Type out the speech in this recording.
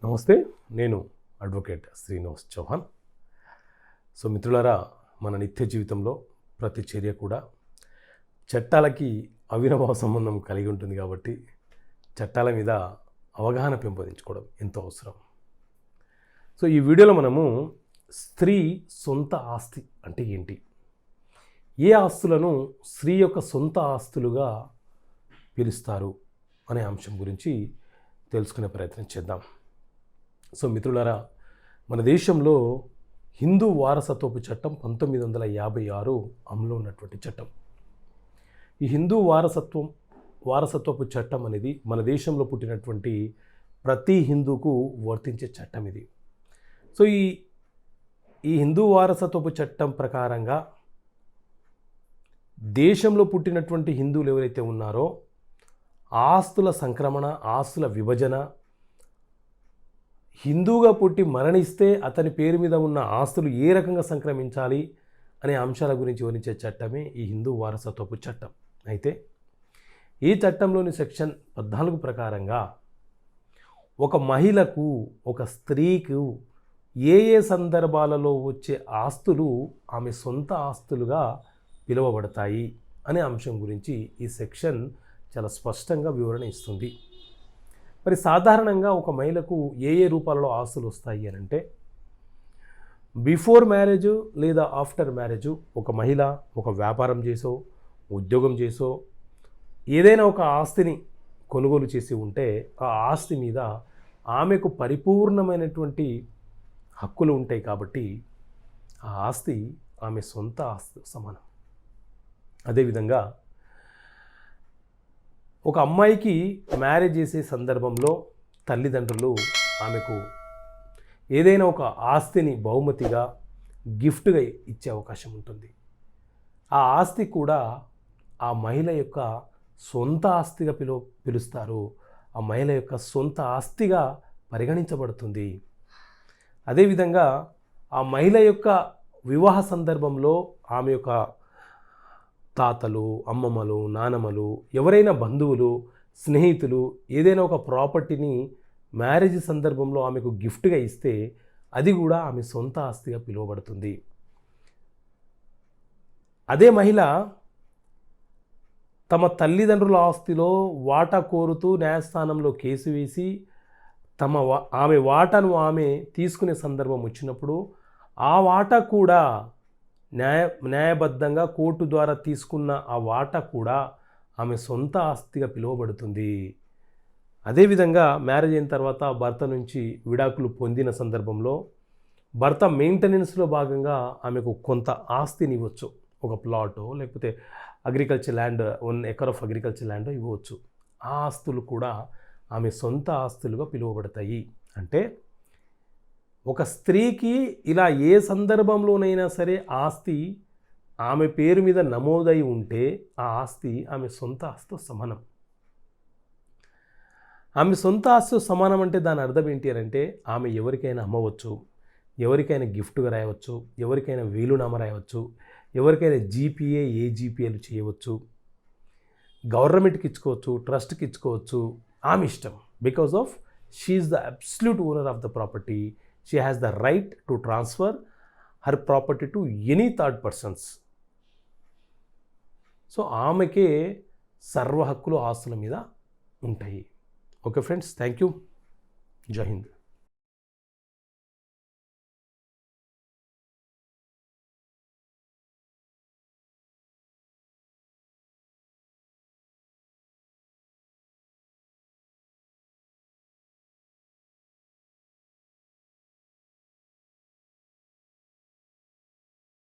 నమస్తే, నేను advocate Srinivas Chauhan. So మిత్రులారా, మన నిత్య జీవితంలో ప్రతి చర్య కూడా చట్టాలకి అవినాభావ సంబంధం కలిగి ఉంటుంది. కాబట్టి చట్టాల మీద అవగాహన పెంపొందించుకోవడం ఎంతో అవసరం. సో ఈ వీడియోలో మనము స్త్రీ సొంత ఆస్తి అంటే ఏంటి, ఏ ఆస్తులను స్త్రీ యొక్క సొంత ఆస్తులుగా పిలుస్తారు అనే అంశం గురించి తెలుసుకునే ప్రయత్నం చేద్దాం. సో మిత్రులారా, మన దేశంలో హిందూ వారసత్వపు చట్టం 1956 అమలు ఉన్నటువంటి చట్టం. ఈ హిందూ వారసత్వపు చట్టం అనేది మన దేశంలో పుట్టినటువంటి ప్రతి హిందూకు వర్తించే చట్టం ఇది. సో ఈ హిందూ వారసత్వపు చట్టం ప్రకారంగా దేశంలో పుట్టినటువంటి హిందువులు ఎవరైతే ఉన్నారో ఆస్తుల సంక్రమణ, ఆస్తుల విభజన, హిందూగా పుట్టి మరణిస్తే అతని పేరు మీద ఉన్న ఆస్తులు ఏ రకంగా సంక్రమించాలి అనే అంశాల గురించి వివరించే చట్టమే ఈ హిందూ వారసత్వపు చట్టం. అయితే ఈ చట్టంలోని సెక్షన్ 14 ప్రకారంగా ఒక మహిళకు, ఒక స్త్రీకు ఏ సందర్భాలలో వచ్చే ఆస్తులు ఆమె సొంత ఆస్తులుగా పిలువబడతాయి అనే అంశం గురించి ఈ సెక్షన్ చాలా స్పష్టంగా వివరణ ఇస్తుంది. మరి సాధారణంగా ఒక మహిళకు ఏ రూపాలలో ఆస్తులు వస్తాయి అని అంటే, బిఫోర్ మ్యారేజ్ లేదా ఆఫ్టర్ మ్యారేజ్ ఒక మహిళ ఒక వ్యాపారం చేసో, ఉద్యోగం చేసో ఏదైనా ఒక ఆస్తిని కొనుగోలు చేసి ఉంటే ఆ ఆస్తి మీద ఆమెకు పరిపూర్ణమైనటువంటి హక్కులు ఉంటాయి. కాబట్టి ఆ ఆస్తి ఆమె సొంత ఆస్తి సమానం. అదేవిధంగా ఒక అమ్మాయికి మ్యారేజ్ చేసే సందర్భంలో తల్లిదండ్రులు ఆమెకు ఏదైనా ఒక ఆస్తిని బహుమతిగా, గిఫ్ట్గా ఇచ్చే అవకాశం ఉంటుంది. ఆ ఆస్తి కూడా ఆ మహిళ యొక్క సొంత ఆస్తిగా పిలుస్తారు. ఆ మహిళ యొక్క సొంత ఆస్తిగా పరిగణించబడుతుంది. అదేవిధంగా ఆ మహిళ యొక్క వివాహ సందర్భంలో ఆమె యొక్క తాతలు, అమ్మమ్మలు, నానమ్మలు, ఎవరైనా బంధువులు, స్నేహితులు ఏదైనా ఒక ప్రాపర్టీని మ్యారేజ్ సందర్భంలో ఆమెకు గిఫ్ట్గా ఇస్తే అది కూడా ఆమె సొంత ఆస్తిగా పిలువబడుతుంది. అదే మహిళ తమ తల్లిదండ్రుల ఆస్తిలో వాటా కోరుతూ న్యాయస్థానంలో కేసు వేసి ఆమె వాటాను ఆమె తీసుకునే సందర్భం వచ్చినప్పుడు ఆ వాటా కూడా న్యాయబద్ధంగా కోర్టు ద్వారా తీసుకున్న ఆ వాటా కూడా ఆమె సొంత ఆస్తిగా పిలువబడుతుంది. అదేవిధంగా మ్యారేజ్ అయిన తర్వాత భర్త నుంచి విడాకులు పొందిన సందర్భంలో భర్త మెయింటెనెన్స్లో భాగంగా ఆమెకు కొంత ఆస్తిని ఇవ్వచ్చు. ఒక ప్లాటో లేకపోతే agriculture land, 1 acre of agriculture land ఇవ్వచ్చు. ఆ ఆస్తులు కూడా ఆమె సొంత ఆస్తులుగా పిలువబడతాయి. అంటే ఒక స్త్రీకి ఇలా ఏ సందర్భంలోనైనా సరే ఆస్తి ఆమె పేరు మీద నమోదై ఉంటే ఆ ఆస్తి ఆమె సొంత ఆస్తితో సమానం. ఆమె సొంత ఆస్తితో సమానం అంటే దాని అర్థం ఏంటి అని అంటే, ఆమె ఎవరికైనా అమ్మవచ్చు, ఎవరికైనా గిఫ్ట్గా రాయవచ్చు, ఎవరికైనా వీలునామా రాయవచ్చు, ఎవరికైనా జీపీఏ, ఏజీపీఏలు చేయవచ్చు, గవర్నమెంట్కి ఇచ్చుకోవచ్చు, ట్రస్ట్కి ఇచ్చుకోవచ్చు. ఆమె ఇష్టం. Because of she is the absolute owner of the property. She has the right to transfer her property to any third persons. So ఆమెకే సర్వ హక్కులు ఆస్తుల మీద ఉంటాయి. Okay friends, thank you. జై హింద్.